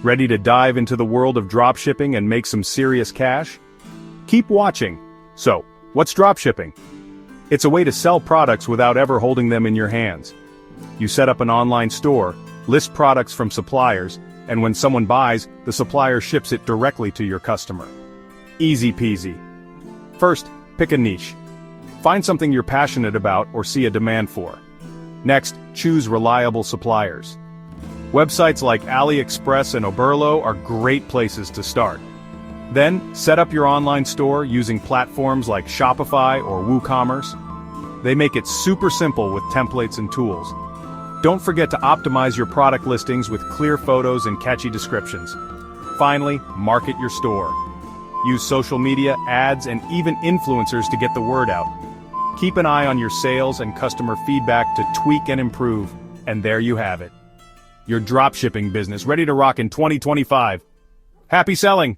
Ready to dive into the world of dropshipping and make some serious cash? Keep watching. So, what's dropshipping? It's a way to sell products without ever holding them in your hands. You set up an online store, list products from suppliers, and when someone buys, the supplier ships it directly to your customer. Easy peasy. First, pick a niche. Find something you're passionate about or see a demand for. Next, choose reliable suppliers. Websites like AliExpress and Oberlo are great places to start. Then, set up your online store using platforms like Shopify or WooCommerce. They make it super simple with templates and tools. Don't forget to optimize your product listings with clear photos and catchy descriptions. Finally, market your store. Use social media, ads, and even influencers to get the word out. Keep an eye on your sales and customer feedback to tweak and improve, and there you have it. Your dropshipping business ready to rock in 2025. Happy selling!